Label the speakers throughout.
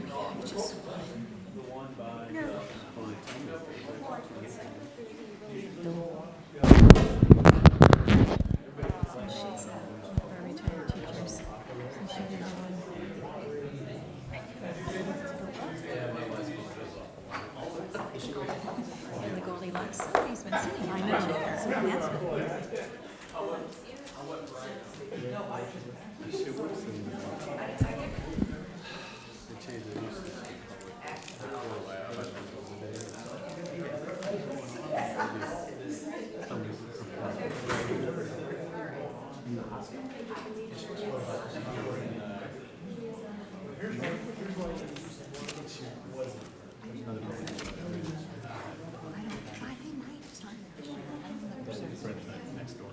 Speaker 1: She's for retired teachers. So she did one. And the Goldilocks. He's been sitting. I know. So that's good. I think might have started. I'm not sure.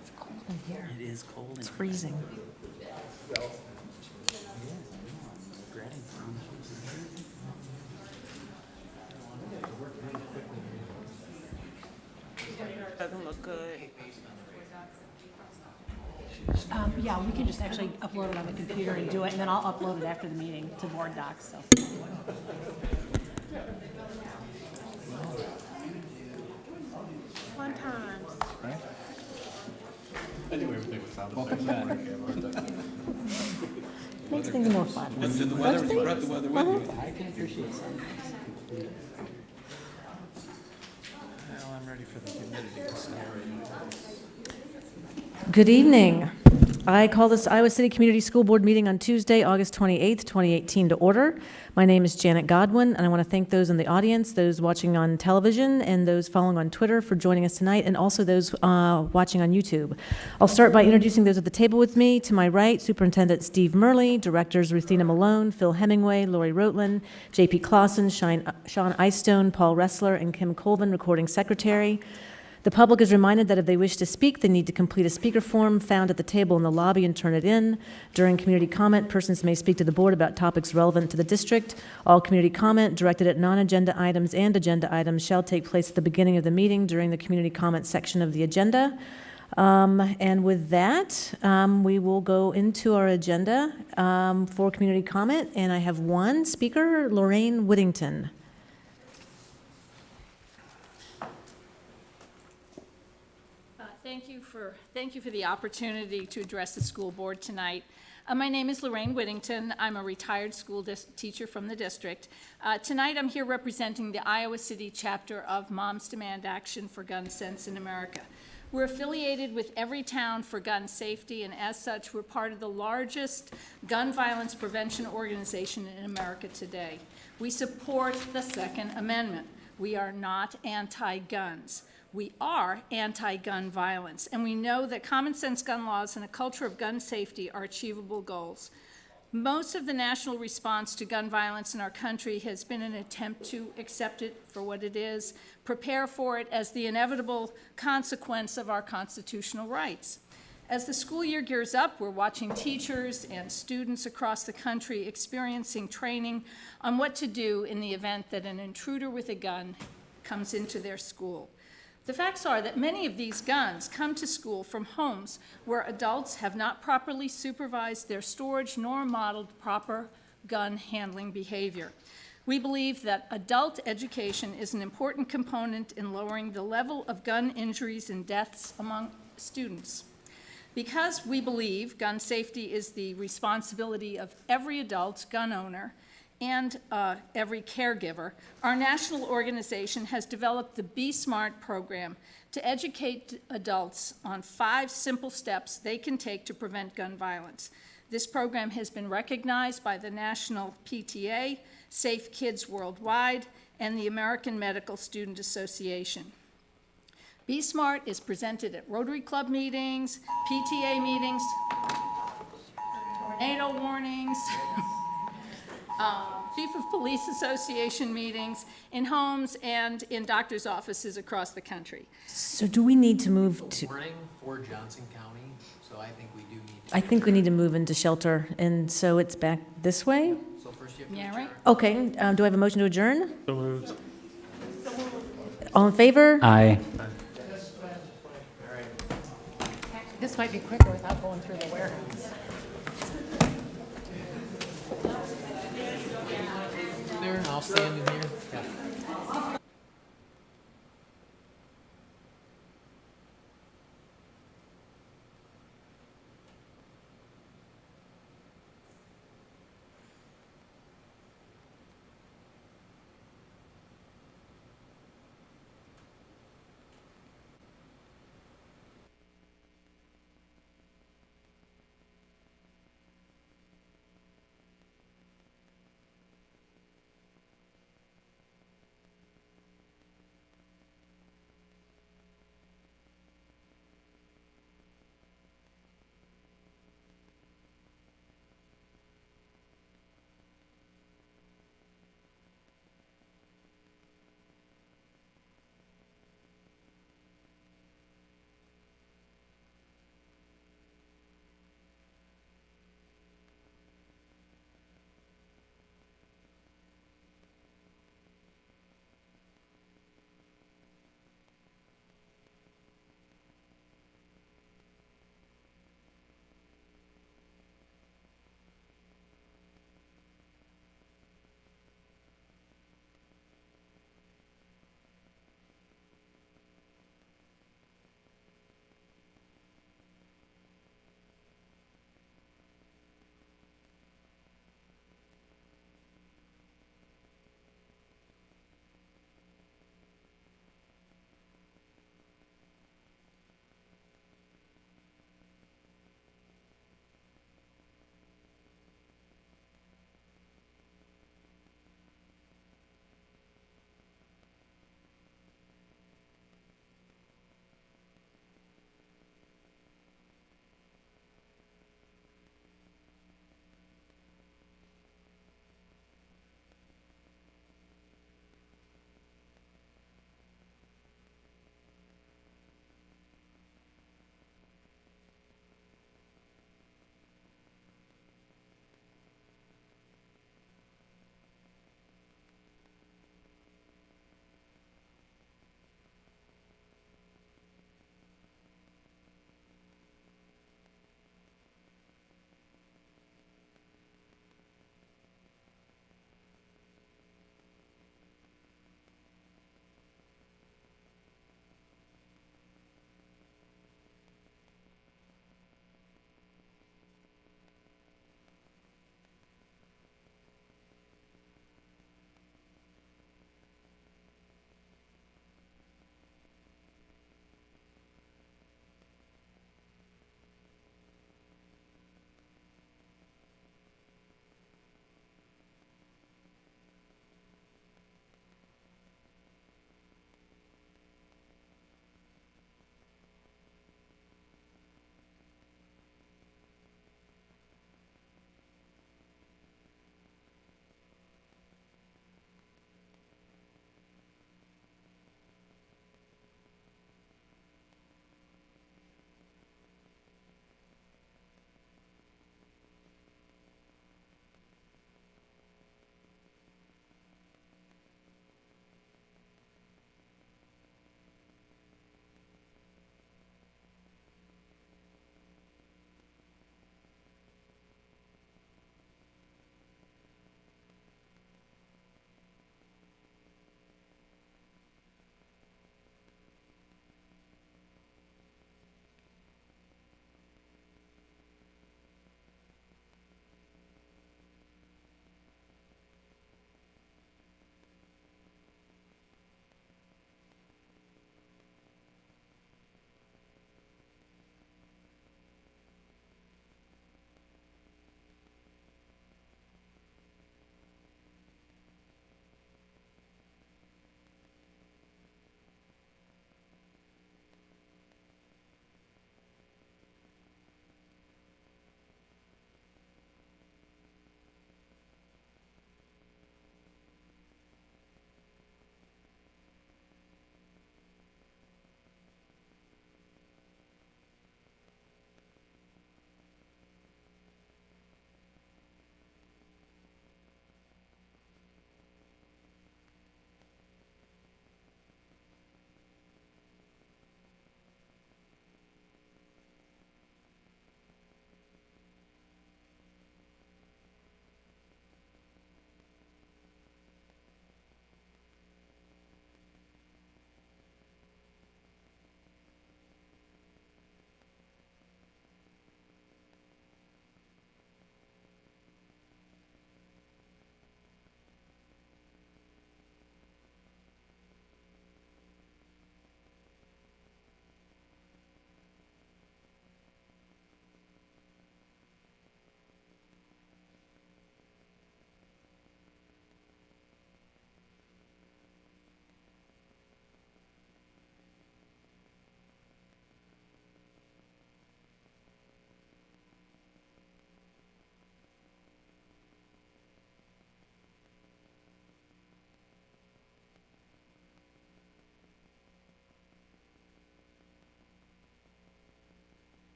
Speaker 1: It's cold in here.
Speaker 2: It is cold
Speaker 1: It's
Speaker 2: and
Speaker 1: freezing.
Speaker 3: Doesn't look good.
Speaker 1: Yeah, we can just actually upload it on the computer and do it, and then I'll upload it after the meeting to Board Docs, so.
Speaker 3: Fun times.
Speaker 4: Right? I knew everything was sound effects.
Speaker 1: Makes things more fun.
Speaker 4: And the weather, you brought the weather with you.
Speaker 2: I can appreciate some. Well, I'm ready for the humidity to start.
Speaker 1: Good evening. I call this Iowa City Community School Board meeting on Tuesday, August 28th, 2018 to order. My name is Janet Godwin, and I want to thank those in the audience, those watching on television, and those following on Twitter for joining us tonight, and also those watching on YouTube. I'll start by introducing those at the table with me. To my right, Superintendent Steve Murley, Directors Ruthina Malone, Phil Hemingway, Lori Rotland, J.P. Clausen, Sean Eystone, Paul Ressler, and Kim Colvin, Recording Secretary. The public is reminded that if they wish to speak, they need to complete a speaker form found at the table in the lobby and turn it in. During community comment, persons may speak to the board about topics relevant to the district. All community comment directed at non-agenda items and agenda items shall take place at the beginning of the meeting during the community comment section of the agenda. And with that, we will go into our agenda for community comment. And I have one speaker, Lorraine Whittington.
Speaker 5: Thank you for the opportunity to address the school board tonight. My name is Lorraine Whittington. I'm a retired school teacher from the district. Tonight I'm here representing the Iowa City chapter of Moms Demand Action for Gun Sense in America. We're affiliated with Everytown for Gun Safety, and as such, we're part of the largest gun violence prevention organization in America today. We support the Second Amendment. We are not anti-guns. We are anti-gun violence, and we know that common sense gun laws and a culture of gun safety are achievable goals. Most of the national response to gun violence in our country has been an attempt to accept it for what it is, prepare for it as the inevitable consequence of our constitutional rights. As the school year gears up, we're watching teachers and students across the country experiencing training on what to do in the event that an intruder with a gun comes into their school. The facts are that many of these guns come to school from homes where adults have not properly supervised their storage nor modeled proper gun handling behavior. We believe that adult education is an important component in lowering the level of gun injuries and deaths among students. Because we believe gun safety is the responsibility of every adult gun owner and every caregiver, our national organization has developed the Be Smart program to educate adults on 5 simple steps they can take to prevent gun violence. This program has been recognized by the National PTA, Safe Kids Worldwide, and the American Medical Student Association. Be Smart is presented at Rotary Club meetings, PTA meetings, tornado warnings, Chief of Police Association meetings, in homes and in doctor's offices across the country.
Speaker 1: So do we need to move to,
Speaker 6: Warning for Johnson County, so I think we do need to.
Speaker 1: I think we need to move into shelter, and so it's back this way?
Speaker 6: So first you have to
Speaker 5: Yeah,
Speaker 6: adjourn.
Speaker 5: right?
Speaker 1: Okay, do I have a motion to adjourn?
Speaker 4: So moved.
Speaker 1: All in favor?
Speaker 7: Aye.
Speaker 8: This might be quicker without going through the warehouse.
Speaker 6: There, and I'll stand in here. Yeah.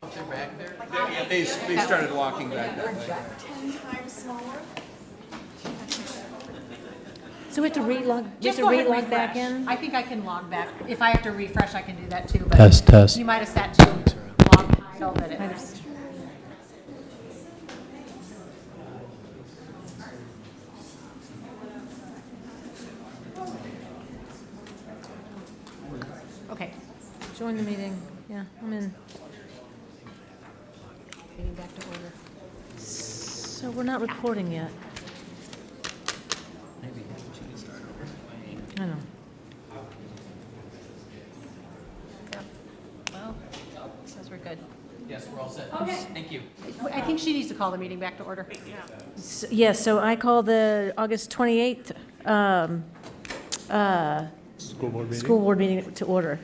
Speaker 6: If they're back there.
Speaker 2: They started walking back that way.
Speaker 1: So we have to relog, we have
Speaker 8: Just
Speaker 1: to
Speaker 8: go ahead and
Speaker 1: relog back
Speaker 8: refresh.
Speaker 1: in?
Speaker 8: I think I can log back. If I have to refresh, I can do that too, but.
Speaker 6: Test.
Speaker 8: You might have sat too long so that it. Okay.
Speaker 1: Join the meeting. Yeah, I'm in.
Speaker 8: Getting back to order.
Speaker 1: So we're not recording yet. I know.
Speaker 8: Well, says we're good.
Speaker 6: Yes, we're all set. Thank you.
Speaker 8: I think she needs to call the meeting back to order.
Speaker 1: Yes, so I call the August 28th school board meeting to order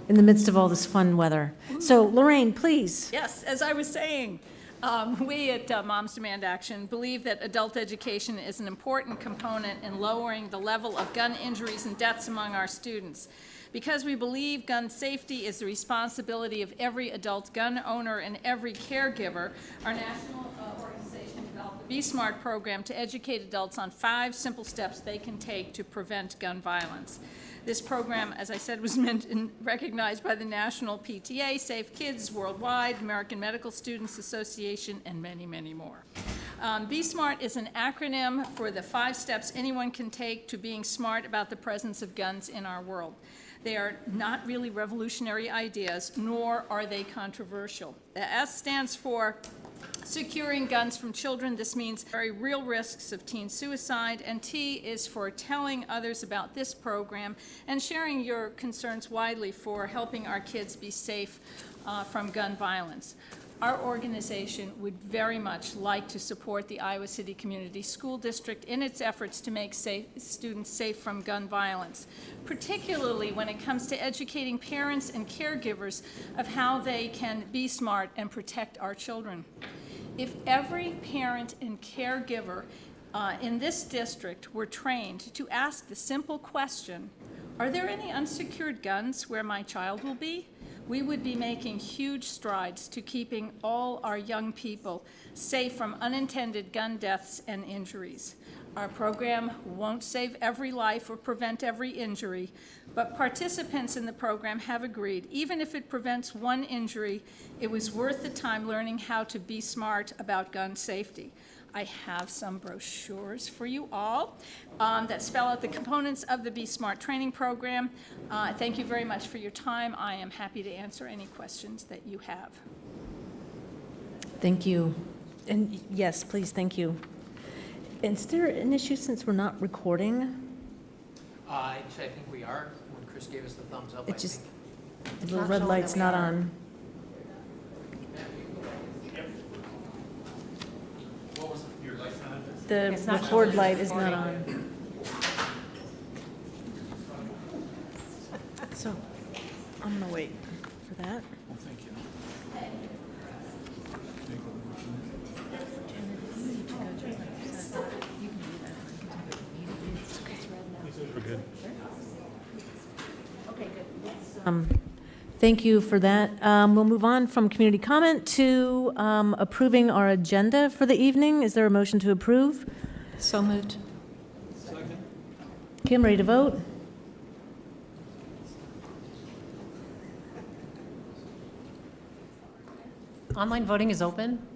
Speaker 1: in the midst of all this fun weather. So Lorraine, please.
Speaker 5: Yes, as I was saying, we at Moms Demand Action believe that adult education is an important component in lowering the level of gun injuries and deaths among our students. Because we believe gun safety is the responsibility of every adult gun owner and every caregiver, our national organization developed the Be Smart program to educate adults on 5 simple steps they can take to prevent gun violence. This program, as I said, was meant and recognized by the National PTA, Safe Kids Worldwide, American Medical Students Association, and many, many more. Be Smart is an acronym for the 5 steps anyone can take to being smart about the presence of guns in our world. They are not really revolutionary ideas, nor are they controversial. The S stands for securing guns from children. This means very real risks of teen suicide. And T is for telling others about this program and sharing your concerns widely for helping our kids be safe from gun violence. Our organization would very much like to support the Iowa City Community School District in its efforts to make students safe from gun violence, particularly when it comes to educating parents and caregivers of how they can be smart and protect our children. If every parent and caregiver in this district were trained to ask the simple question, are there any unsecured guns where my child will be? We would be making huge strides to keeping all our young people safe from unintended gun deaths and injuries. Our program won't save every life or prevent every injury, but participants in the program have agreed, even if it prevents one injury, it was worth the time learning how to be smart about gun safety. I have some brochures for you all that spell out the components of the Be Smart training program. Thank you very much for your time. I am happy to answer any questions that you have.
Speaker 1: Thank you. And yes, please, thank you. Is there an issue since we're not recording?
Speaker 6: Actually, I think we are. When Chris gave us the thumbs up,
Speaker 1: It
Speaker 6: I
Speaker 1: just,
Speaker 6: think.
Speaker 1: the little
Speaker 8: not
Speaker 1: red
Speaker 8: showing
Speaker 1: light's
Speaker 8: that we
Speaker 1: not
Speaker 8: are.
Speaker 1: on.
Speaker 4: What was your lights on?
Speaker 1: The
Speaker 8: It's not
Speaker 1: record
Speaker 8: showing
Speaker 1: light
Speaker 8: it's
Speaker 1: is not
Speaker 8: recording.
Speaker 1: on. So, I'm gonna wait for that.
Speaker 2: Well, thank you.
Speaker 4: We're good.
Speaker 1: Thank you for that. We'll move on from community comment to approving our agenda for the evening. Is there a motion to approve?
Speaker 8: So moved.
Speaker 1: Kim, ready to vote?
Speaker 8: Online voting is open.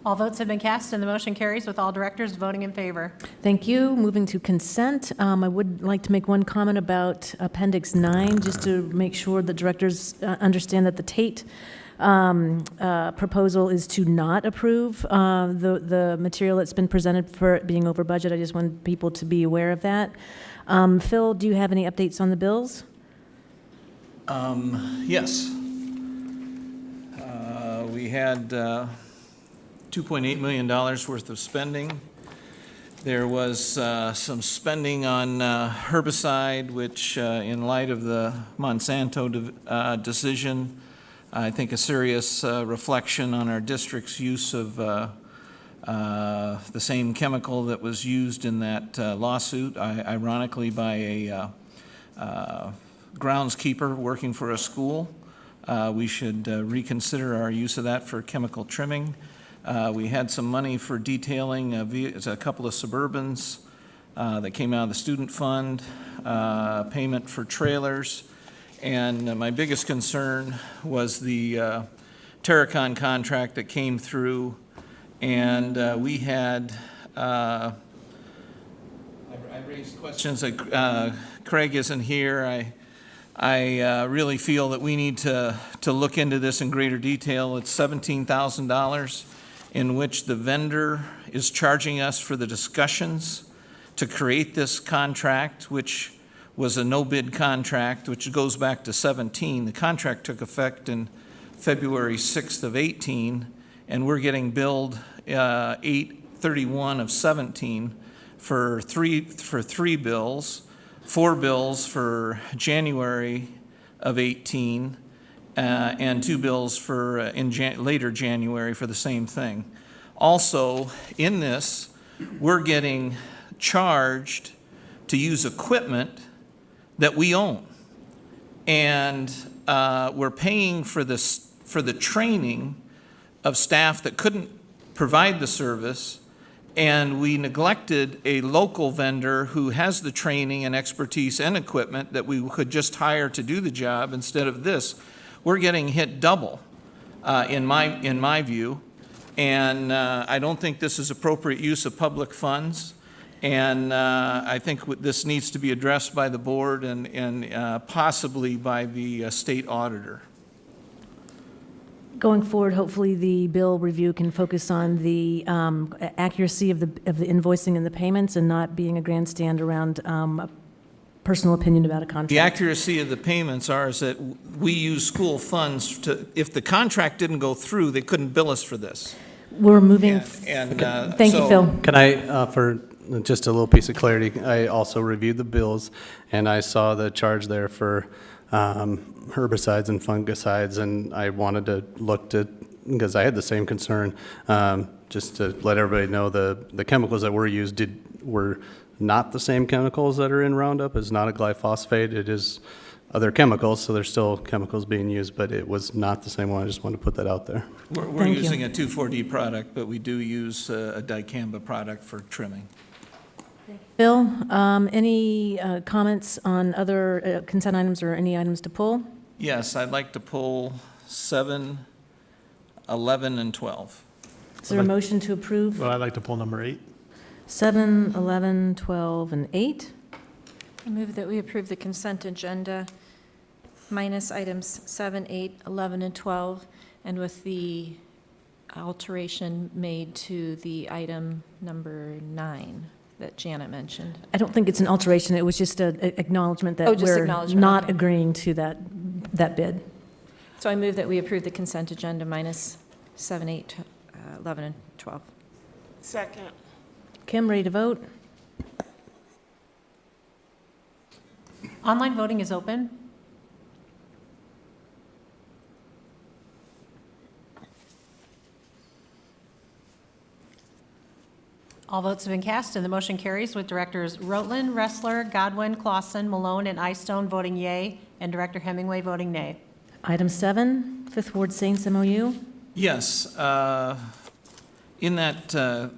Speaker 8: All votes have been cast and the motion carries with all directors voting in favor.
Speaker 1: Thank you. Moving to consent, I would like to make one comment about Appendix 9, just to make sure the directors understand that the Tate proposal is to not approve the material that's been presented for it being over budget. I just want people to be aware of that. Phil, do you have any updates on the bills?
Speaker 2: Yes. We had $2.8 million worth of spending. There was some spending on herbicide, which in light of the Monsanto decision, I think a serious reflection on our district's use of the same chemical that was used in that lawsuit, ironically by a groundskeeper working for a school. We should reconsider our use of that for chemical trimming. We had some money for detailing a couple of Suburbans that came out of the student fund, payment for trailers, and my biggest concern was the Terracon contract that came through, and we had, I raised questions that Craig isn't here. I really feel that we need to look into this in greater detail. It's $17,000 in which the vendor is charging us for the discussions to create this contract, which was a no-bid contract, which goes back to 17. The contract took effect in February 6th of 18, and we're getting billed 8/31 of 17 for three bills, 4 bills for January of 18, and 2 bills for later January for the same thing. Also, in this, we're getting charged to use equipment that we own, and we're paying for the training of staff that couldn't provide the service, and we neglected a local vendor who has the training and expertise and equipment that we could just hire to do the job instead of this. We're getting hit double, in my view, and I don't think this is appropriate use of public funds, and I think this needs to be addressed by the board and possibly by the state auditor.
Speaker 1: Going forward, hopefully the bill review can focus on the accuracy of the invoicing and the payments and not being a grandstand around a personal opinion about a contract.
Speaker 2: The accuracy of the payments is that we use school funds if the contract didn't go through, they couldn't bill us for this.
Speaker 1: We're moving. Thank you, Phil.
Speaker 4: Can I, for just a little piece of clarity, I also reviewed the bills, and I saw the charge there for herbicides and fungicides, and I wanted to look to, because I had the same concern, just to let everybody know the chemicals that were used were not the same chemicals that are in Roundup. It's not a glyphosate. It is other chemicals, so there's still chemicals being used, but it was not the same one. I just wanted to put that out there.
Speaker 2: We're
Speaker 1: Thank you.
Speaker 2: using a 2,4-D product, but we do use a dicamba product for trimming.
Speaker 1: Bill, any comments on other consent items or any items to pull?
Speaker 2: Yes, I'd like to pull 7, 11, and 12.
Speaker 1: Is there a motion to approve?
Speaker 7: Well, I'd like to pull number 8.
Speaker 1: 7, 11, 12, and 8.
Speaker 9: I move that we approve the consent agenda minus items 7, 8, 11, and 12, and with the alteration made to the item number 9 that Janet mentioned.
Speaker 1: I don't think it's an alteration. It was just an acknowledgement that
Speaker 9: Oh, just
Speaker 1: we're
Speaker 9: acknowledgement,
Speaker 1: not
Speaker 9: okay.
Speaker 1: agreeing to that bid.
Speaker 9: So I move that we approve the consent agenda minus 7, 8, 11, and 12.
Speaker 3: Second.
Speaker 1: Kim, ready to vote?
Speaker 8: Online voting is open. All votes have been cast, and the motion carries with Directors Rotland, Ressler, Godwin, Clausen, Malone, and Eystone voting yea, and Director Hemingway voting nay.
Speaker 1: Item 7, Fifth Ward Saints MOU.
Speaker 2: Yes, in that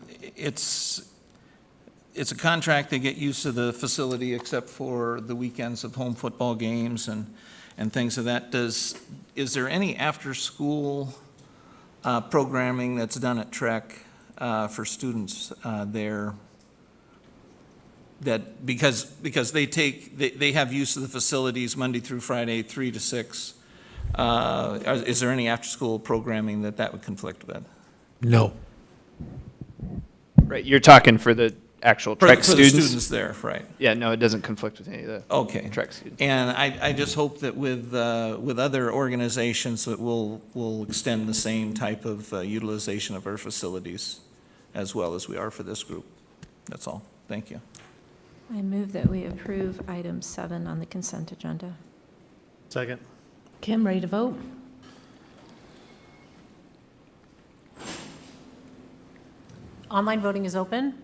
Speaker 2: it's a contract. They get used to the facility except for the weekends of home football games and things of that. Is there any after-school programming that's done at Trek for students there? That because they have use of the facilities Monday through Friday, 3 to 6. Is there any after-school programming that would conflict with?
Speaker 7: No.
Speaker 6: Right, you're talking for the actual
Speaker 2: For
Speaker 6: Trek
Speaker 2: the
Speaker 6: students?
Speaker 2: students there, right?
Speaker 6: Yeah, no, it doesn't conflict with any of the
Speaker 2: Okay.
Speaker 6: Trek students.
Speaker 2: And I just hope that with other organizations that we'll extend the same type of utilization of our facilities as well as we are for this group. That's all. Thank you.
Speaker 9: I move that we approve item 7 on the consent agenda.
Speaker 7: Second.
Speaker 1: Kim, ready to vote?
Speaker 8: Online voting is open.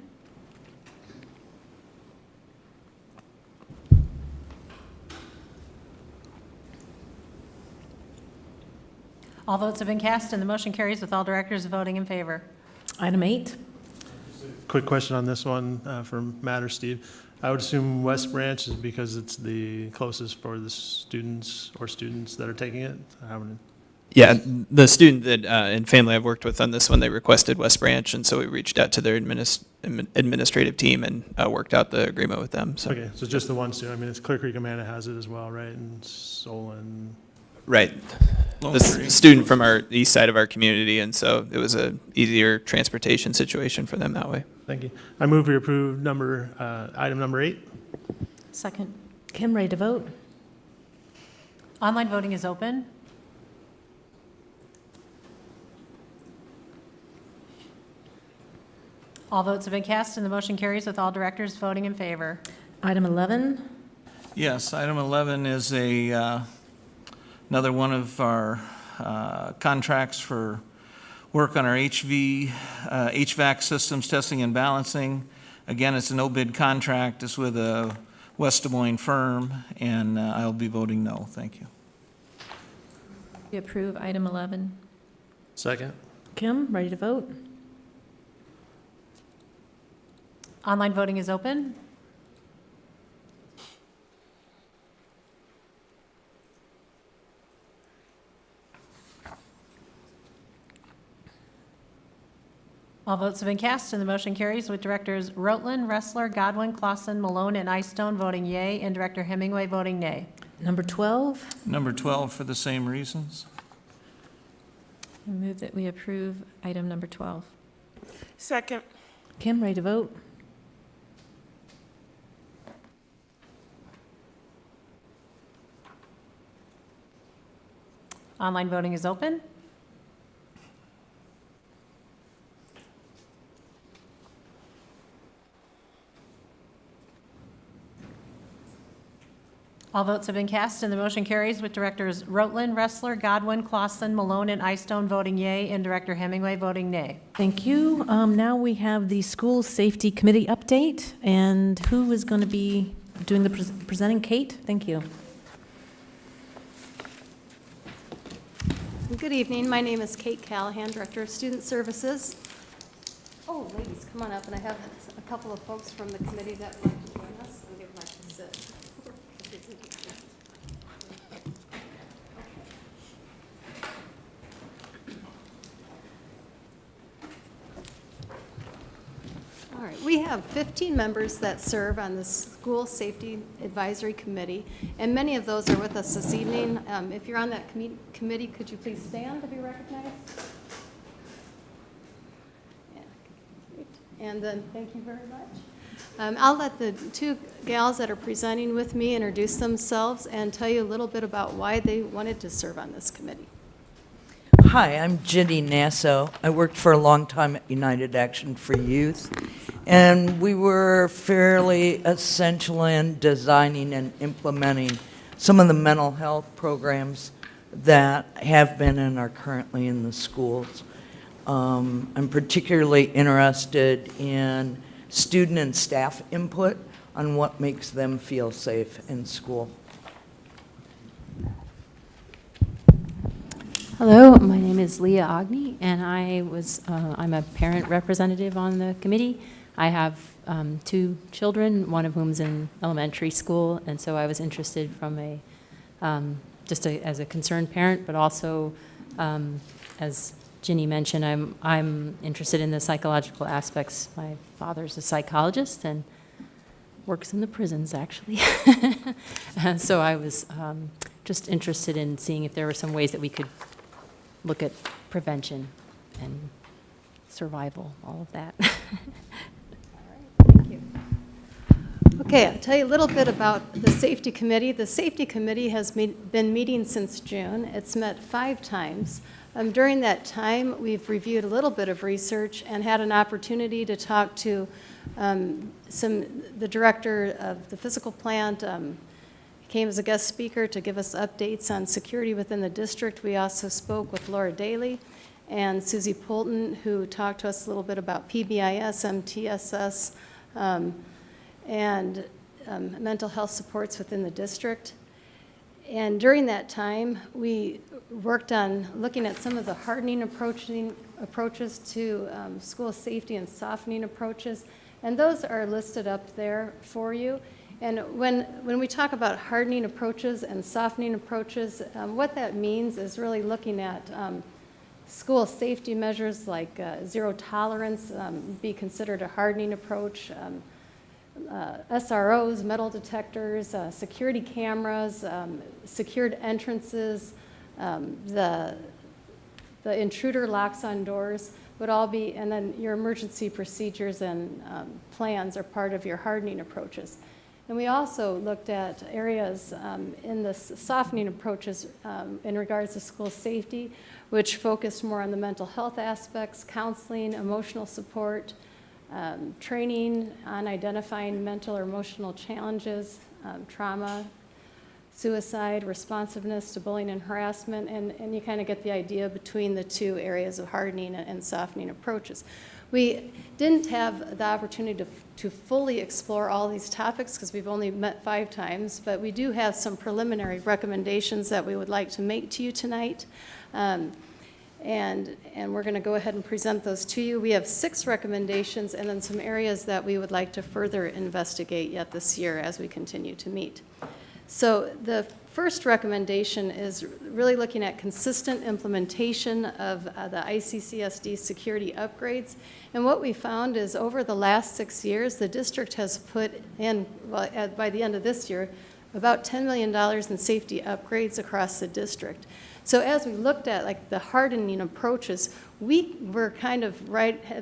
Speaker 8: All votes have been cast, and the motion carries with all directors voting in favor.
Speaker 1: Item 8.
Speaker 7: Quick question on this one for Matt or Steve. I would assume West Branch is because it's the closest for the students that are taking it?
Speaker 10: Yeah, the student that and family I've worked with on this one, they requested West Branch, and so we reached out to their administrative team and worked out the agreement with them. So
Speaker 7: Okay, so just the one student. I mean, it's Clear Creek Amana has it as well, right? And Solon.
Speaker 10: right,
Speaker 2: Lone
Speaker 10: the
Speaker 2: Tree.
Speaker 10: student from our east side of our community, and so it was a easier transportation situation for them that way.
Speaker 7: Thank you. I move we approve item number 8.
Speaker 9: Second.
Speaker 1: Kim, ready to vote?
Speaker 8: Online voting is open. All votes have been cast, and the motion carries with all directors voting in favor.
Speaker 1: Item 11.
Speaker 2: Yes, item 11 is another one of our contracts for work on our HVAC systems, testing and balancing. Again, it's a no-bid contract. It's with a West Des Moines firm, and I'll be voting no. Thank you.
Speaker 9: We approve item 11.
Speaker 7: Second.
Speaker 1: Kim, ready to vote?
Speaker 8: Online voting is open. All votes have been cast, and the motion carries with Directors Rotland, Ressler, Godwin, Clausen, Malone, and Eystone voting yea, and Director Hemingway voting nay.
Speaker 1: Number 12.
Speaker 2: Number 12 for the same reasons.
Speaker 9: I move that we approve item number 12.
Speaker 3: Second.
Speaker 1: Kim, ready to vote?
Speaker 8: Online voting is open. All votes have been cast, and the motion carries with Directors Rotland, Ressler, Godwin, Clausen, Malone, and Eystone voting yea, and Director Hemingway voting nay.
Speaker 1: Thank you. Now we have the School Safety Committee update, and who is going to be doing the presenting? Kate, thank you.
Speaker 11: Good evening. My name is Kate Callahan, Director of Student Services. Oh, ladies, come on up, and I have a couple of folks from the committee that would like to join us. I'll give them a sit. All right, we have 15 members that serve on the School Safety Advisory Committee, and many of those are with us this evening. If you're on that committee, could you please stand to be recognized? Yeah, great. And then, thank you very much. I'll let the two gals that are presenting with me introduce themselves and tell you a little bit about why they wanted to serve on this committee.
Speaker 12: Hi, I'm Ginny Nasso. I worked for a long time at United Action for Youth, and we were fairly essential in designing and implementing some of the mental health programs that have been and are currently in the schools. I'm particularly interested in student and staff input on what makes them feel safe in school.
Speaker 13: Hello, my name is Leah Ogney, and I'm a parent representative on the committee. I have 2 children, one of whom is in elementary school, and so I was interested from as a concerned parent, but also, as Ginny mentioned, I'm interested in the psychological aspects. My father's a psychologist and works in the prisons, actually. And so I was just interested in seeing if there were some ways that we could look at prevention and survival, all of that.
Speaker 11: Thank you. Okay, I'll tell you a little bit about the Safety Committee. The Safety Committee has been meeting since June. It's met 5 times. During that time, we've reviewed a little bit of research and had an opportunity to talk to the director of the physical plant. He came as a guest speaker to give us updates on security within the district. We also spoke with Laura Daly, and Susie Poulton, who talked to us a little bit about PBIS, MTSS, and mental health supports within the district. And during that time, we worked on looking at some of the hardening approaches to school safety and softening approaches, and those are listed up there for you. And when we talk about hardening approaches and softening approaches, what that means is really looking at school safety measures like zero tolerance, be considered a hardening approach, SROs, metal detectors, security cameras, secured entrances, the intruder locks on doors would all be, and then your emergency procedures and plans are part of your hardening approaches. And we also looked at areas in the softening approaches in regards to school safety, which focused more on the mental health aspects, counseling, emotional support, training on identifying mental or emotional challenges, trauma, suicide, responsiveness to bullying and harassment, and you kind of get the idea between the two areas of hardening and softening approaches. We didn't have the opportunity to fully explore all these topics because we've only met 5 times, but we do have some preliminary recommendations that we would like to make to you tonight. And we're going to go ahead and present those to you. We have 6 recommendations and then some areas that we would like to further investigate yet this year as we continue to meet. So the first recommendation is really looking at consistent implementation of the ICCSD security upgrades. And what we found is over the last 6 years, the district has put in, well, by the end of this year, about $10 million in safety upgrades across the district. So as we looked at like the hardening approaches, we were kind of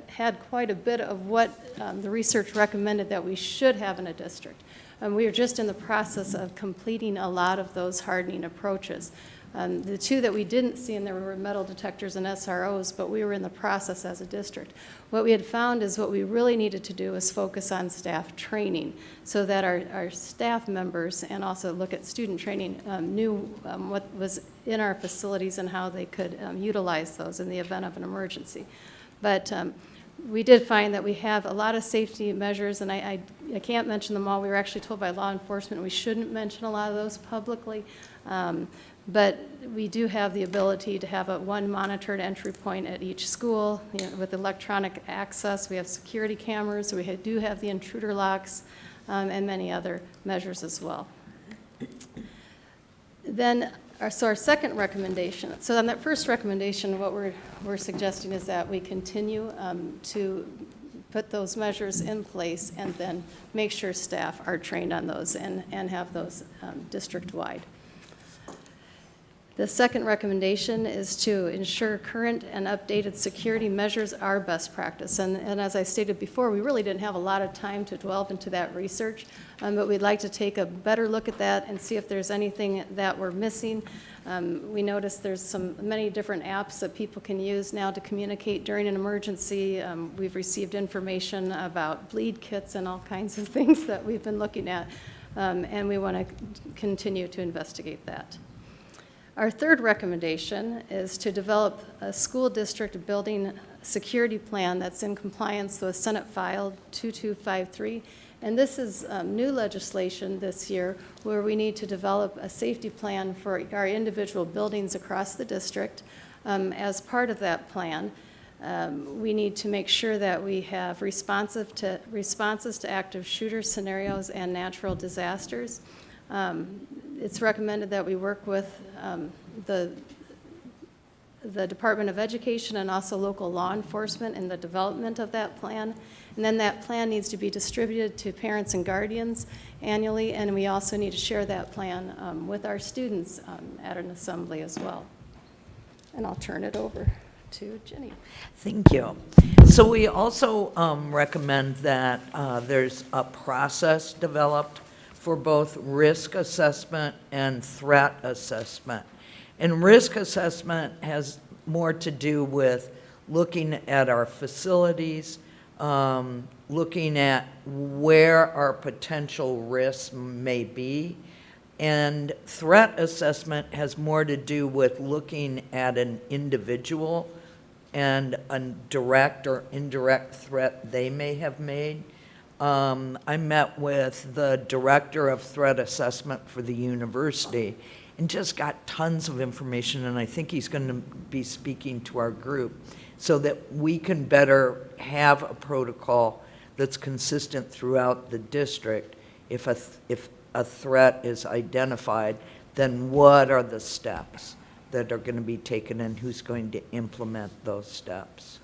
Speaker 11: had quite a bit of what the research recommended that we should have in a district. We are just in the process of completing a lot of those hardening approaches. The 2 that we didn't see in there were metal detectors and SROs, but we were in the process as a district. What we had found is what we really needed to do is focus on staff training so that our staff members and also look at student training knew what was in our facilities and how they could utilize those in the event of an emergency. But we did find that we have a lot of safety measures, and I can't mention them all. We were actually told by law enforcement we shouldn't mention a lot of those publicly. But we do have the ability to have one monitored entry point at each school, with electronic access. We have security cameras. We do have the intruder locks and many other measures as well. Then, so our second recommendation. So on that first recommendation, what we're suggesting is that we continue to put those measures in place and then make sure staff are trained on those and have those district-wide. The second recommendation is to ensure current and updated security measures are best practice. And as I stated before, we really didn't have a lot of time to delve into that research, but we'd like to take a better look at that and see if there's anything that we're missing. We noticed there's many different apps that people can use now to communicate during an emergency. We've received information about bleed kits and all kinds of things that we've been looking at, and we want to continue to investigate that. Our third recommendation is to develop a school district building security plan that's in compliance with Senate File 2253. And this is new legislation this year where we need to develop a safety plan for our individual buildings across the district. As part of that plan, we need to make sure that we have responses to active shooter scenarios and natural disasters. It's recommended that we work with the Department of Education and also local law enforcement in the development of that plan. And then that plan needs to be distributed to parents and guardians annually, and we also need to share that plan with our students at an assembly as well. And I'll turn it over to Jenny.
Speaker 12: Thank you. So we also recommend that there's a process developed for both risk assessment and threat assessment. And risk assessment has more to do with looking at our facilities, looking at where our potential risks may be. And threat assessment has more to do with looking at an individual and a direct or indirect threat they may have made. I met with the director of threat assessment for the university and just got tons of information, and I think he's going to be speaking to our group so that we can better have a protocol that's consistent throughout the district. If a threat is identified, then what are the steps that are going to be taken and who's going to implement those steps?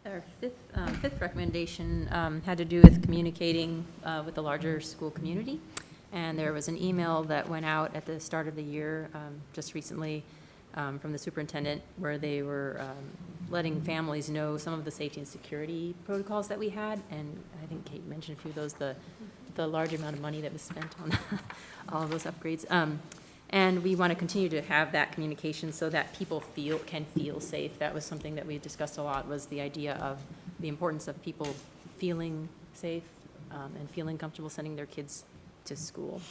Speaker 13: Our fifth recommendation had to do with communicating with the larger school community. And there was an email that went out at the start of the year, just recently, from the superintendent, where they were letting families know some of the safety and security protocols that we had. And I think Kate mentioned a few of those, the large amount of money that was spent on all of those upgrades. And we want to continue to have that communication so that people can feel safe. That was something that we discussed a lot, was the idea of the importance of people feeling safe and feeling comfortable sending their kids to school.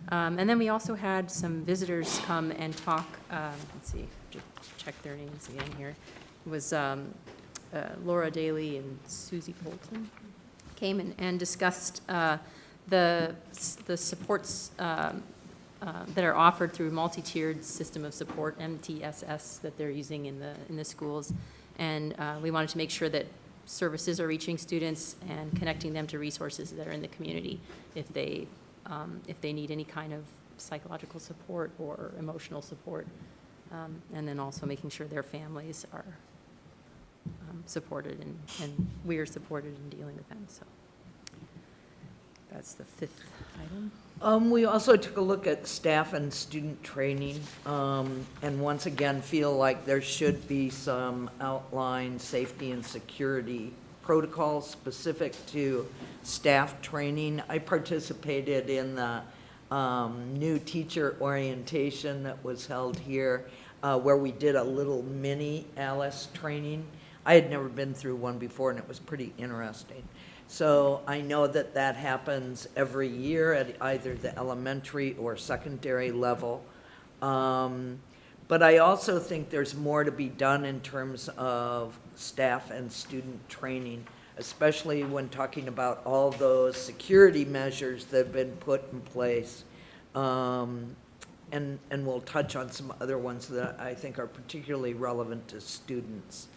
Speaker 13: And then we also had some visitors come and talk, let's see, just check their names again here. It was Laura Daly and Susie Bolton came and discussed the supports that are offered through multi-tiered system of support, MTSS, that they're using in the schools. And we wanted to make sure that services are reaching students and connecting them to resources that are in the community if they need any kind of psychological support or emotional support. And then also making sure their families are supported and we are supported in dealing with them. So that's the fifth item.
Speaker 12: We also took a look at staff and student training, and once again feel like there should be some outlined safety and security protocols specific to staff training. I participated in the new teacher orientation that was held here, where we did a little mini ALICE training. I had never been through one before, and it was pretty interesting. So I know that that happens every year at either the elementary or secondary level. But I also think there's more to be done in terms of staff and student training, especially when talking about all those security measures that have been put in place. And we'll touch on some other ones that I think are particularly relevant to students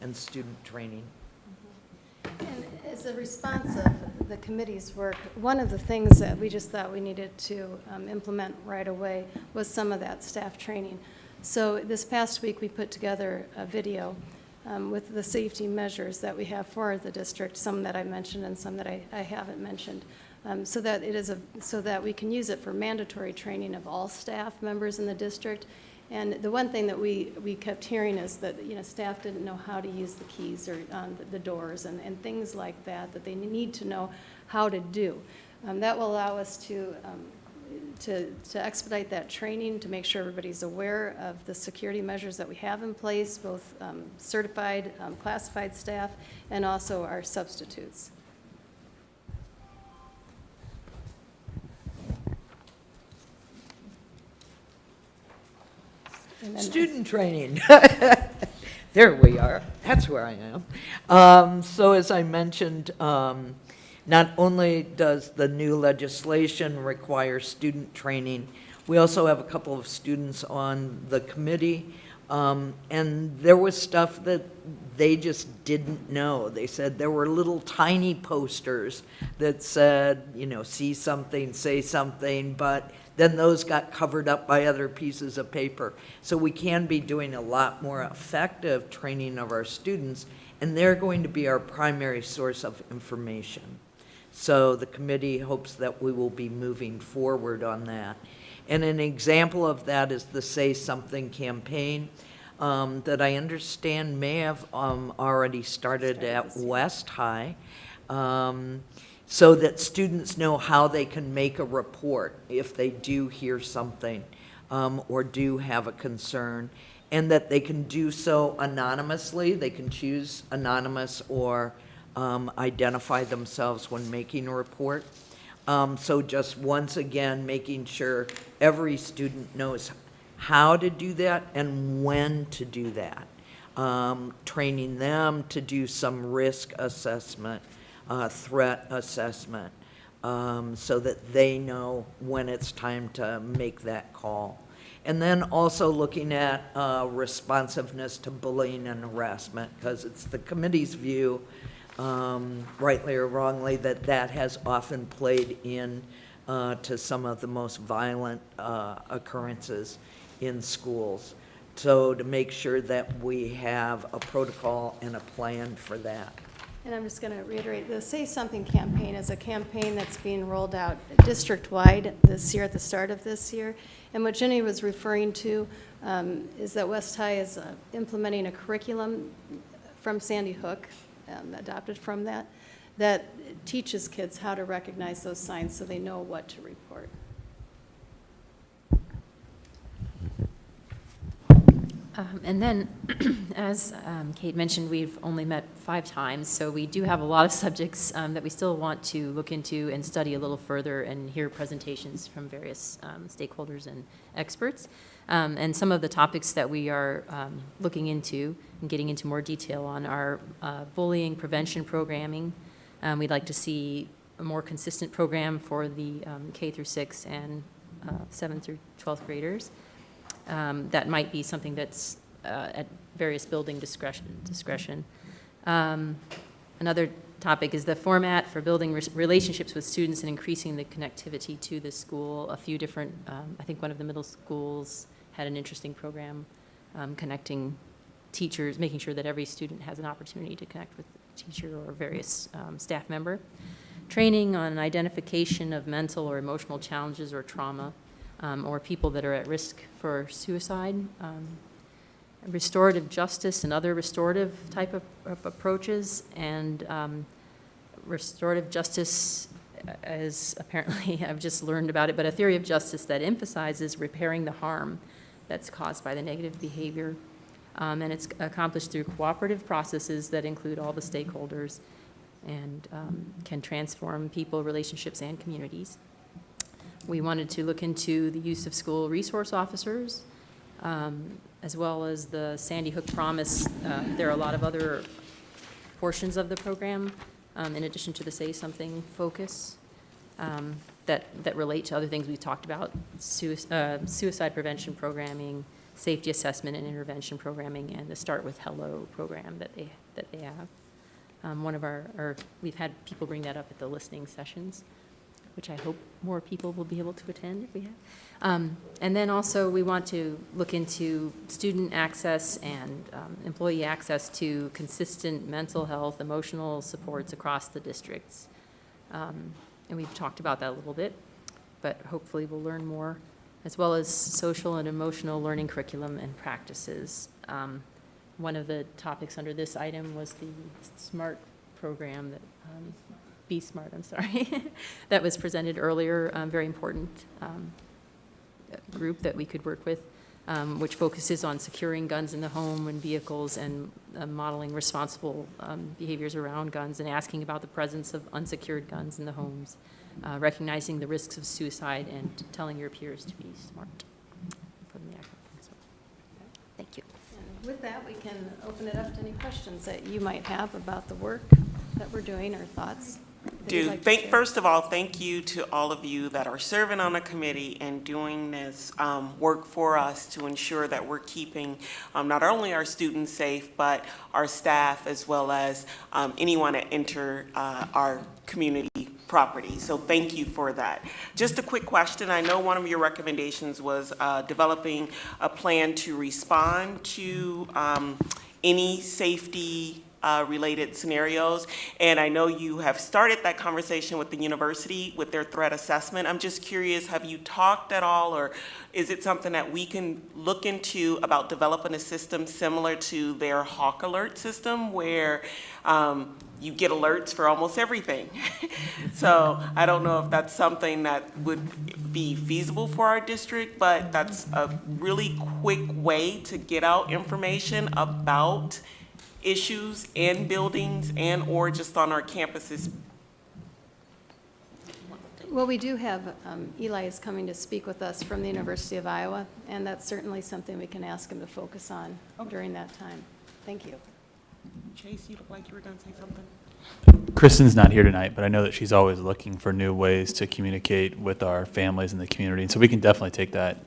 Speaker 12: and student training.
Speaker 11: And as a response of the committee's work, one of the things that we just thought we needed to implement right away was some of that staff training. So this past week, we put together a video with the safety measures that we have for the district, some that I mentioned and some that I haven't mentioned, so that we can use it for mandatory training of all staff members in the district. And the one thing that we kept hearing is that, staff didn't know how to use the keys or the doors and things like that they need to know how to do. That will allow us to expedite that training, to make sure everybody's aware of the security measures that we have in place, both certified, classified staff, and also our substitutes.
Speaker 12: Student training. There we are. That's where I am. So as I mentioned, not only does the new legislation require student training, we also have a couple of students on the committee, and there was stuff that they just didn't know. They said there were little tiny posters that said, see something, say something, but then those got covered up by other pieces of paper. So we can be doing a lot more effective training of our students, and they're going to be our primary source of information. So the committee hopes that we will be moving forward on that. And an example of that is the Say Something campaign that I understand may have already started at West High. So that students know how they can make a report if they do hear something or do have a concern, and that they can do so anonymously. They can choose anonymous or identify themselves when making a report. So just once again, making sure every student knows how to do that and when to do that. Training them to do some risk assessment, threat assessment, so that they know when it's time to make that call. And then also looking at responsiveness to bullying and harassment, because it's the committee's view, rightly or wrongly, that that has often played in to some of the most violent occurrences in schools. So to make sure that we have a protocol and a plan for that.
Speaker 11: And I'm just going to reiterate, the Say Something campaign is a campaign that's being rolled out district-wide this year, at the start of this year. And what Jenny was referring to is that West High is implementing a curriculum from Sandy Hook, adopted from that, that teaches kids how to recognize those signs so they know what to report.
Speaker 13: And then, as Kate mentioned, we've only met 5 times, so we do have a lot of subjects that we still want to look into and study a little further and hear presentations from various stakeholders and experts. And some of the topics that we are looking into and getting into more detail on are bullying prevention programming. We'd like to see a more consistent program for the K through 6 and 7th through 12th graders. That might be something that's at various building discretion. Another topic is the format for building relationships with students and increasing the connectivity to the school. A few different, I think one of the middle schools had an interesting program connecting teachers, making sure that every student has an opportunity to connect with a teacher or various staff member. Training on identification of mental or emotional challenges or trauma. Or people that are at risk for suicide, restorative justice and other restorative type of approaches, and restorative justice as apparently I've just learned about it, but a theory of justice that emphasizes repairing the harm that's caused by the negative behavior, and it's accomplished through cooperative processes that include all the stakeholders and can transform people, relationships, and communities. We wanted to look into the use of school resource officers, as well as the Sandy Hook Promise. There are a lot of other portions of the program, in addition to the Say Something focus, that relate to other things we've talked about, suicide prevention programming, safety assessment and intervention programming, and the Start with Hello program that they have. We've had people bring that up at the listening sessions, which I hope more people will be able to attend if we have. And then also we want to look into student access and employee access to consistent mental health, emotional supports across the districts. And we've talked about that a little bit, but hopefully we'll learn more, as well as social and emotional learning curriculum and practices. One of the topics under this item was the SMART program that Be Smart, I'm sorry, that was presented earlier, very important group that we could work with, which focuses on securing guns in the home and vehicles and modeling responsible behaviors around guns and asking about the presence of unsecured guns in the homes, recognizing the risks of suicide and telling your peers to be smart. From the acronym. So, thank you.
Speaker 11: And with that, we can open it up to any questions that you might have about the work that we're doing or thoughts.
Speaker 3: First of all, thank you to all of you that are serving on the committee and doing this work for us to ensure that we're keeping not only our students safe, but our staff as well as anyone that enter our community property. So thank you for that. Just a quick question. I know one of your recommendations was developing a plan to respond to any safety related scenarios. And I know you have started that conversation with the university with their threat assessment. I'm just curious, have you talked at all, or is it something that we can look into about developing a system similar to their Hawk Alert system where you get alerts for almost everything? So I don't know if that's something that would be feasible for our district, but that's a really quick way to get out information about issues in buildings and or just on our campuses.
Speaker 11: Well, we do have, Eli is coming to speak with us from the University of Iowa, and that's certainly something we can ask him to focus on during that time. Thank you.
Speaker 3: Chase, you look like you were going to say something.
Speaker 14: Kristen's not here tonight, but I know that she's always looking for new ways to communicate with our families in the community. And so we can definitely take that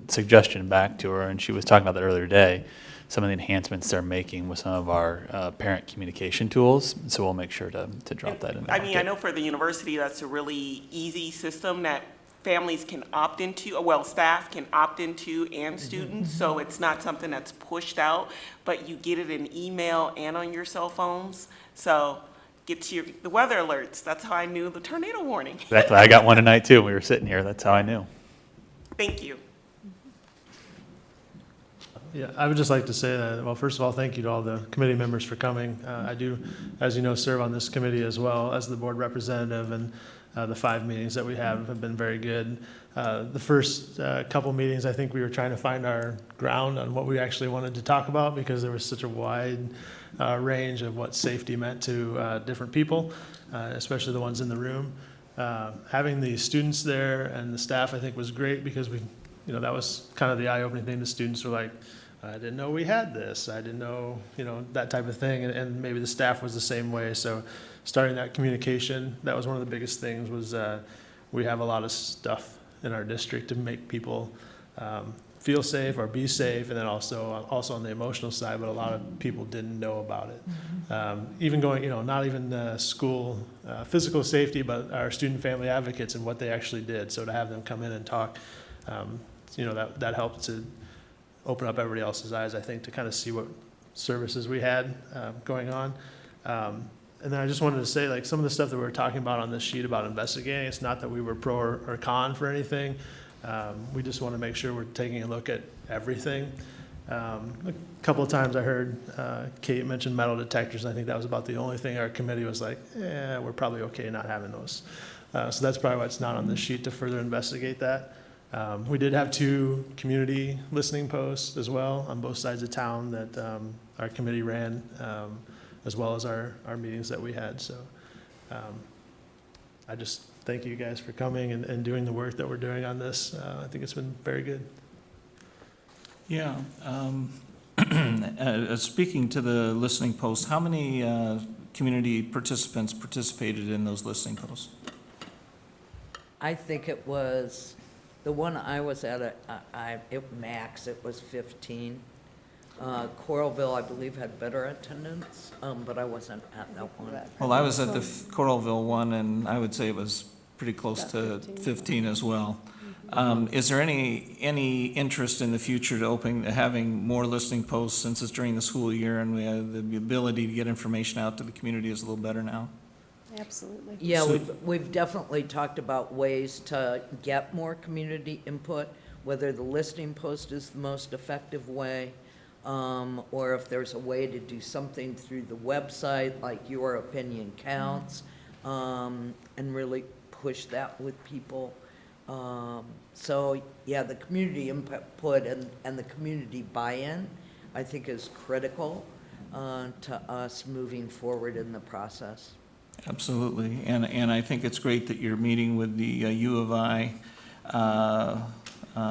Speaker 14: suggestion back to her. And she was talking about that earlier today, some of the enhancements they're making with some of our parent communication tools. So we'll make sure to drop that in there.
Speaker 3: I mean, I know for the university, that's a really easy system that families can opt into, well, staff can opt into and students, so it's not something that's pushed out, but you get it in email and on your cell phones. So gets you the weather alerts. That's how I knew the tornado warning.
Speaker 14: Exactly. I got one tonight too. We were sitting here. That's how I knew.
Speaker 3: Thank you.
Speaker 7: Yeah, I would just like to say that, well, first of all, thank you to all the committee members for coming. I do, as you know, serve on this committee as well as the board representative, and the 5 meetings that we have been very good. The first couple meetings, I think we were trying to find our ground on what we actually wanted to talk about, because there was such a wide range of what safety meant to different people, especially the ones in the room. Having the students there and the staff, I think, was great, because that was kind of the eye-opening thing. The students were like, I didn't know we had this. I didn't know, that type of thing. And maybe the staff was the same way. So starting that communication, that was one of the biggest things, was we have a lot of stuff in our district to make people feel safe or be safe. And then also on the emotional side, but a lot of people didn't know about it. Even going, not even school physical safety, but our student family advocates and what they actually did. So to have them come in and talk, that helped to open up everybody else's eyes, I think, to kind of see what services we had going on. And then I just wanted to say, like, some of the stuff that we were talking about on this sheet about investigating, it's not that we were pro or con for anything. We just want to make sure we're taking a look at everything. A couple of times I heard Kate mention metal detectors, and I think that was about the only thing our committee was like, we're probably okay not having those. So that's probably why it's not on this sheet, to further investigate that. We did have 2 community listening posts as well on both sides of town that our committee ran, as well as our meetings that we had. So I just thank you guys for coming and doing the work that we're doing on this. I think it's been very good.
Speaker 2: Yeah. Speaking to the listening posts, how many community participants participated in those listening posts?
Speaker 12: I think it was, the one I was at, it was 15. Coralville, I believe, had better attendance, but I wasn't at that one.
Speaker 2: Well, I was at the Coralville one, and I would say it was pretty close to 15 as well. Is there any interest in the future to having more listening posts, since it's during the school year and we have the ability to get information out to the community is a little better now?
Speaker 11: Absolutely.
Speaker 12: Yeah, we've definitely talked about ways to get more community input, whether the listening post is the most effective way, or if there's a way to do something through the website, like Your Opinion Counts, and really push that with people. So, yeah, the community input and the community buy-in, I think, is critical to us moving forward in the process.
Speaker 2: Absolutely, and I think it's great that you're meeting with the U of I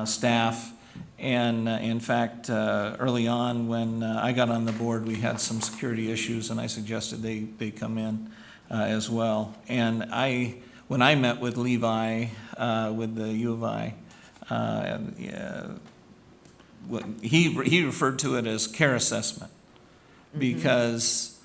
Speaker 2: staff. And in fact, early on when I got on the board, we had some security issues, and I suggested they come in as well. And when I met with Levi with the U of I, he referred to it as care assessment, because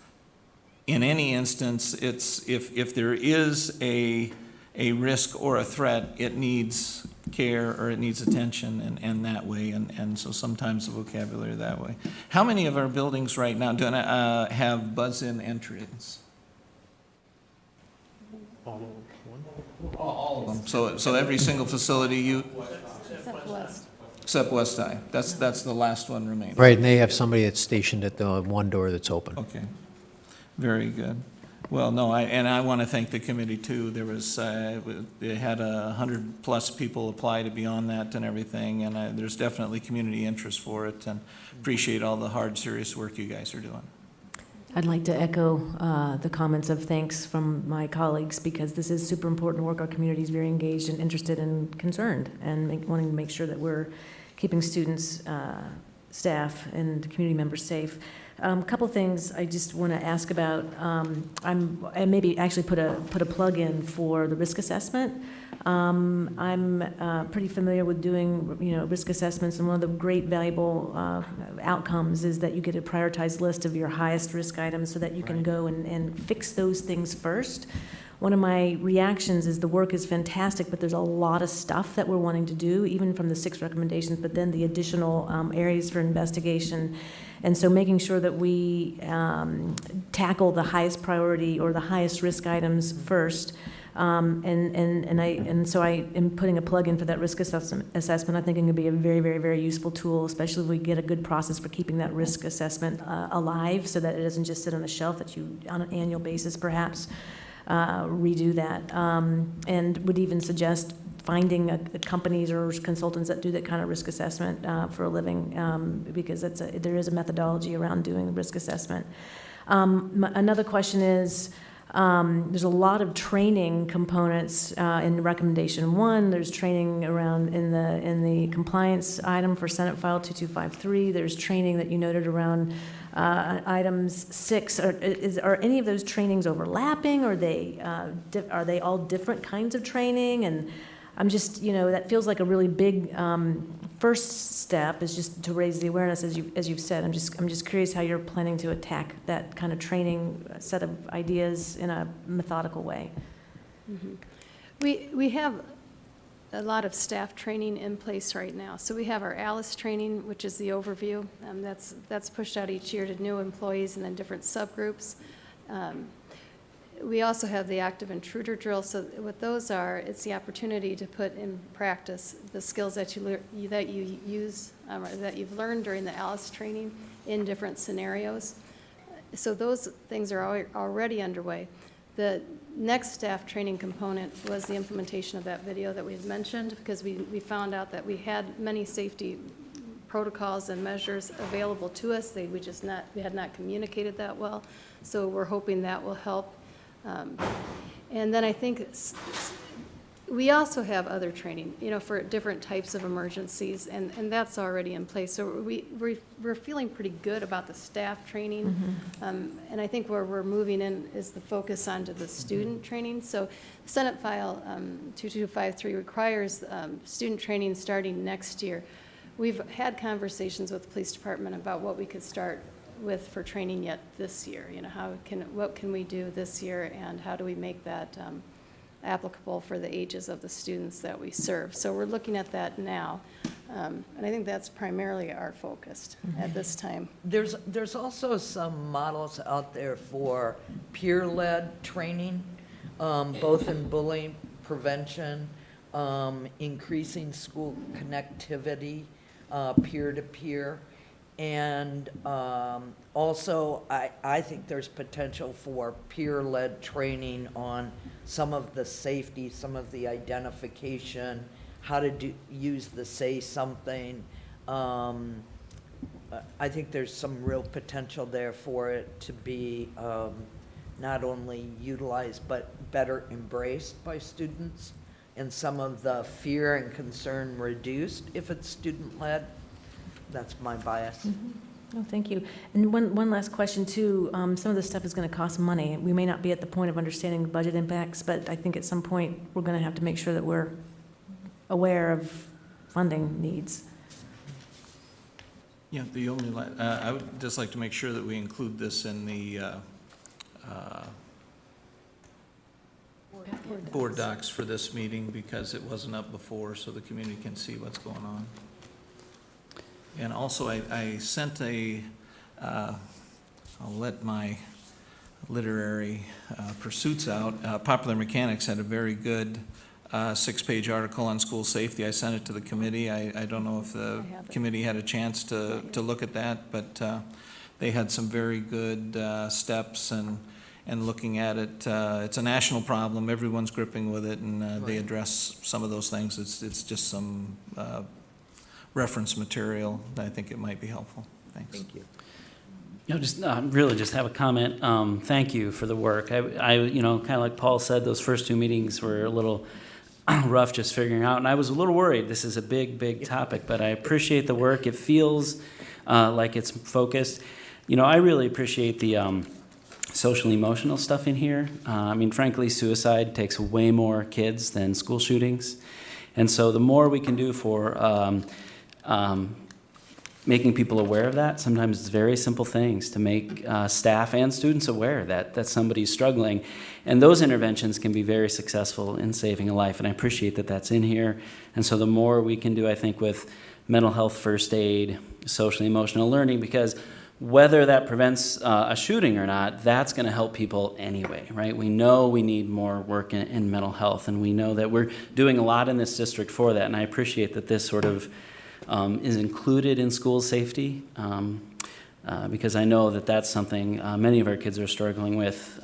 Speaker 2: in any instance, it's if there is a risk or a threat, it needs care or it needs attention, and that way, and so sometimes the vocabulary that way. How many of our buildings right now have buzz-in entries? All of them. So every single facility except West High. That's the last one remaining.
Speaker 6: Right, and they have somebody that's stationed at the one door that's open.
Speaker 2: Okay, very good. Well, no, I want to thank the committee too. There was, they had 100+ people apply to be on that and everything, and there's definitely community interest for it, and appreciate all the hard, serious work you guys are doing.
Speaker 1: I'd like to echo the comments of thanks from my colleagues, because this is super important work. Our community is very engaged and interested and concerned, and wanting to make sure that we're keeping students, staff, and community members safe. A couple things I just want to ask about. I maybe actually put a plug in for the risk assessment. I'm pretty familiar with doing, risk assessments, and one of the great valuable outcomes is that you get a prioritized list of your highest risk items so that you can go and fix those things first. One of my reactions is the work is fantastic, but there's a lot of stuff that we're wanting to do, even from the 6 recommendations, but then the additional areas for investigation. And so making sure that we tackle the highest priority or the highest risk items first. So I am putting a plug in for that risk assessment. I think it can be a very, very, very useful tool, especially if we get a good process for keeping that risk assessment alive, so that it doesn't just sit on a shelf, that you, on an annual basis, perhaps redo that. And would even suggest finding companies or consultants that do that kind of risk assessment for a living, because there is a methodology around doing the risk assessment. Another question is, there's a lot of training components in recommendation 1. There's training around in the compliance item for Senate File 2253. There's training that you noted around items 6. Are any of those trainings overlapping? Are they all different kinds of training? And I'm just, that feels like a really big first step, is just to raise the awareness, as you've said. I'm just curious how you're planning to attack that kind of training set of ideas in a methodical way.
Speaker 11: We have a lot of staff training in place right now. So we have our ALICE training, which is the overview. That's pushed out each year to new employees and then different subgroups. We also have the active intruder drill. So what those are, it's the opportunity to put in practice the skills that you use, or that you've learned during the ALICE training in different scenarios. So those things are already underway. The next staff training component was the implementation of that video that we had mentioned, because we found out that we had many safety protocols and measures available to us. We had not communicated that well. So we're hoping that will help. And then I think we also have other training, for different types of emergencies, and that's already in place. So we're feeling pretty good about the staff training. And I think where we're moving in is the focus onto the student training. So Senate File 2253 requires student training starting next year. We've had conversations with the police department about what we could start with for training yet this year. What can we do this year, and how do we make that applicable for the ages of the students that we serve? So we're looking at that now, and I think that's primarily our focus at this time.
Speaker 12: There's also some models out there for peer-led training, both in bullying prevention, increasing school connectivity, peer-to-peer. And also, I think there's potential for peer-led training on some of the safety, some of the identification, how to use the say something. I think there's some real potential there for it to be not only utilized, but better embraced by students, and some of the fear and concern reduced if it's student-led. That's my bias.
Speaker 1: Oh, thank you. And one last question, too. Some of this stuff is going to cost money. We may not be at the point of understanding the budget impacts, but I think at some point we're going to have to make sure that we're aware of funding needs.
Speaker 2: Yeah, I would just like to make sure that we include this in the board docs for this meeting, because it wasn't up before, so the community can see what's going on. And also, I sent I'll let my literary pursuits out. Popular Mechanics had a very good 6-page article on school safety. I sent it to the committee. I don't know if the committee had a chance to look at that, but they had some very good steps and looking at it. It's a national problem. Everyone's gripping with it, and they address some of those things. It's just some reference material. I think it might be helpful. Thanks.
Speaker 12: Thank you.
Speaker 15: Just really just have a comment. Thank you for the work. I kind of like Paul said, those first 2 meetings were a little rough just figuring out, and I was a little worried. This is a big topic, but I appreciate the work. It feels like it's focused. I really appreciate the social emotional stuff in here. Frankly, suicide takes way more kids than school shootings, and so the more we can do for making people aware of that. Sometimes it's very simple things to make staff and students aware that somebody's struggling. And those interventions can be very successful in saving a life. And I appreciate that that's in here. And so the more we can do, I think, with mental health first aid, social emotional learning, because whether that prevents a shooting or not, that's going to help people anyway, right? We know we need more work in mental health, and we know that we're doing a lot in this district for that. And I appreciate that this sort of is included in school safety, because I know that that's something many of our kids are struggling with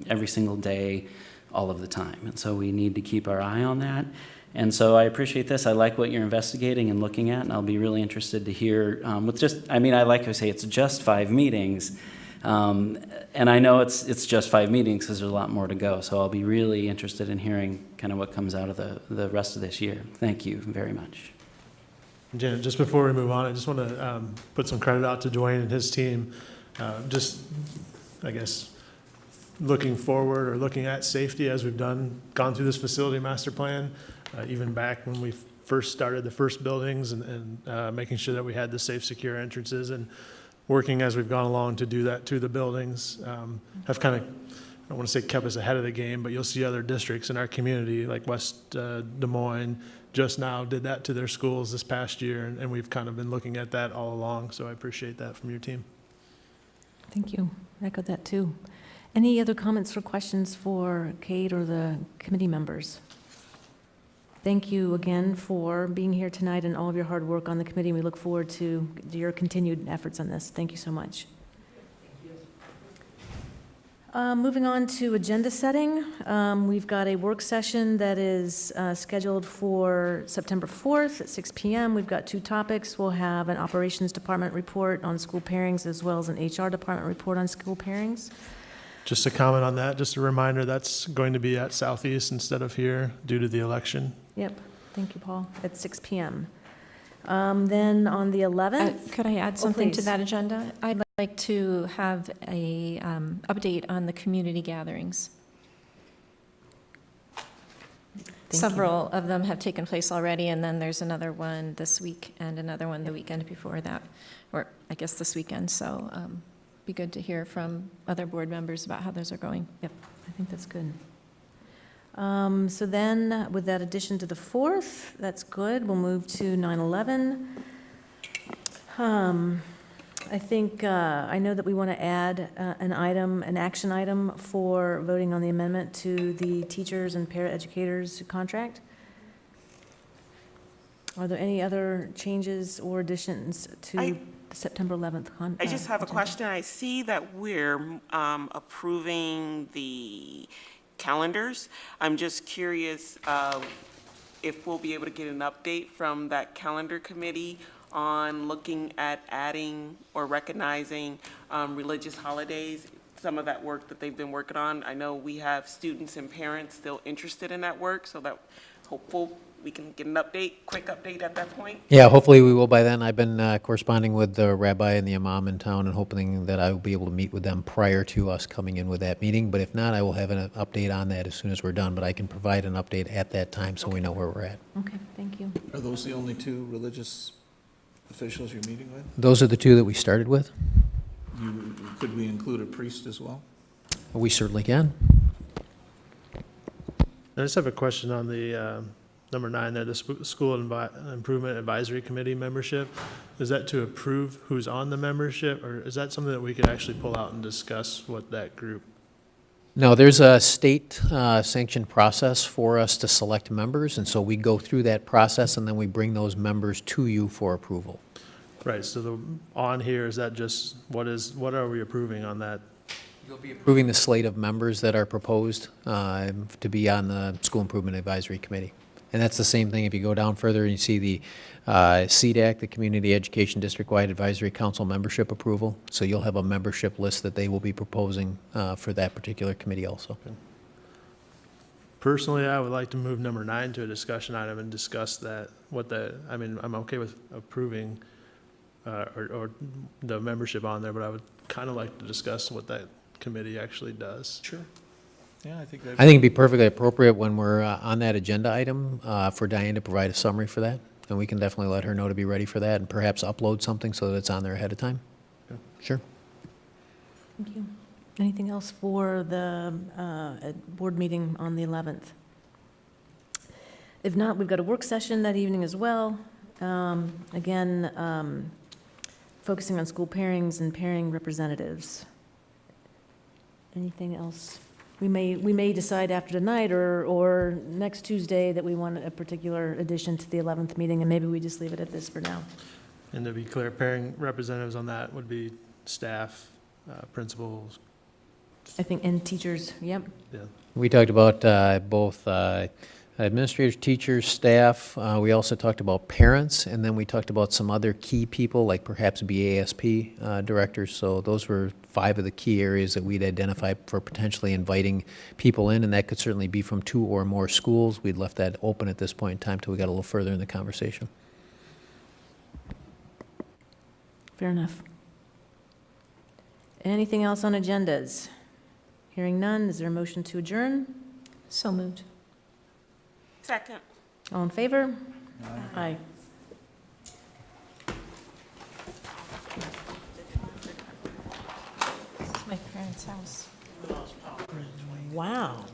Speaker 15: every single day, all of the time. And so we need to keep our eye on that. And so I appreciate this. I like what you're investigating and looking at, and I'll be really interested to hear I like to say it's just 5 meetings. And I know it's just 5 meetings because there's a lot more to go. So I'll be really interested in hearing kind of what comes out of the rest of this year. Thank you very much.
Speaker 7: Janet, just before we move on, I just want to put some credit out to Dwayne and his team. Looking forward or looking at safety as we've gone through this facility master plan, even back when we first started the first buildings and making sure that we had the safe, secure entrances, and working as we've gone along to do that to the buildings, have kind of, I don't want to say kept us ahead of the game, but you'll see other districts in our community like West Des Moines just now did that to their schools this past year, and we've kind of been looking at that all along, so I appreciate that from your team.
Speaker 1: Thank you. I echo that too. Any other comments or questions for Kate or the committee members? Thank you again for being here tonight and all of your hard work on the committee. We look forward to your continued efforts on this. Thank you so much. Moving on to agenda setting, we've got a work session that is scheduled for September 4th at 6 p.m. We've got 2 topics. We'll have an operations department report on school pairings as well as an HR department report on school pairings.
Speaker 7: Just to comment on that, just a reminder, that's going to be at Southeast instead of here due to the election.
Speaker 1: Yep. Thank you, Paul. At 6 p.m. Then on the 11th.
Speaker 9: Could I add something to
Speaker 1: please.
Speaker 9: that agenda? I'd like to have a update on the community gatherings. Several of them have taken place already, and then there's another one this week and another one the weekend before that, or I guess this weekend. So be good to hear from other board members about how those are going.
Speaker 1: Yep, I think that's good. So then, with that addition to the 4th, that's good. We'll move to 9/11. I think, I know that we want to add an action item for voting on the amendment to the teachers and paraeducators contract. Are there any other changes or additions to the September 11th contract?
Speaker 3: I just have a question. I see that we're approving the calendars. I'm just curious if we'll be able to get an update from that calendar committee on looking at adding or recognizing religious holidays, some of that work that they've been working on. I know we have students and parents still interested in that work, so that hopeful we can get an quick update at that point.
Speaker 6: Yeah, hopefully we will by then. I've been corresponding with the rabbi and the imam in town and hoping that I will be able to meet with them prior to us coming in with that meeting. But if not, I will have an update on that as soon as we're done. But I can provide an update at that time so we know where we're at.
Speaker 1: Okay, thank you.
Speaker 2: Are those the only 2 religious officials you're meeting with?
Speaker 6: Those are the 2 that we started with.
Speaker 2: Could we include a priest as well?
Speaker 6: We certainly can.
Speaker 7: I just have a question on the number 9 there, the School Improvement Advisory Committee membership. Is that to approve who's on the membership, or is that something that we could actually pull out and discuss what that group?
Speaker 6: No, there's a state sanctioned process for us to select members, and so we go through that process and then we bring those members to you for approval.
Speaker 7: Right, so on here, is that just, what are we approving on that?
Speaker 6: You'll be approving the slate of members that are proposed to be on the School Improvement Advisory Committee. And that's the same thing if you go down further and you see the CDAC, the Community Education District-Wide Advisory Council membership approval. So you'll have a membership list that they will be proposing for that particular committee also.
Speaker 7: Personally, I would like to move number 9 to a discussion item and discuss that, I'm okay with approving or the membership on there, but I would kind of like to discuss what that committee actually does.
Speaker 2: Sure. Yeah, I think
Speaker 6: I think it'd be perfectly appropriate when we're on that agenda item for Diane to provide a summary for that. And we can definitely let her know to be ready for that and perhaps upload something so that it's on there ahead of time.
Speaker 7: Okay.
Speaker 6: Sure.
Speaker 1: Thank you. Anything else for the board meeting on the 11th? If not, we've got a work session that evening as well. Again, focusing on school pairings and pairing representatives. Anything else? We may decide after tonight or next Tuesday that we want a particular addition to the 11th meeting, and maybe we just leave it at this for now.
Speaker 7: And to be clear, pairing representatives on that would be staff, principals.
Speaker 1: I think, and teachers, yep.
Speaker 7: Yeah.
Speaker 6: We talked about both administrators, teachers, staff. We also talked about parents, and then we talked about some other key people, like perhaps BASP directors. So those were 5 of the key areas that we'd identified for potentially inviting people in, and that could certainly be from 2 or more schools. We'd left that open at this point in time till we got a little further in the conversation.
Speaker 1: Fair enough. Anything else on agendas? Hearing none, is there a motion to adjourn?
Speaker 9: So moved.
Speaker 3: Second.
Speaker 1: All in favor? Aye.
Speaker 9: This is my parents' house.
Speaker 1: Wow.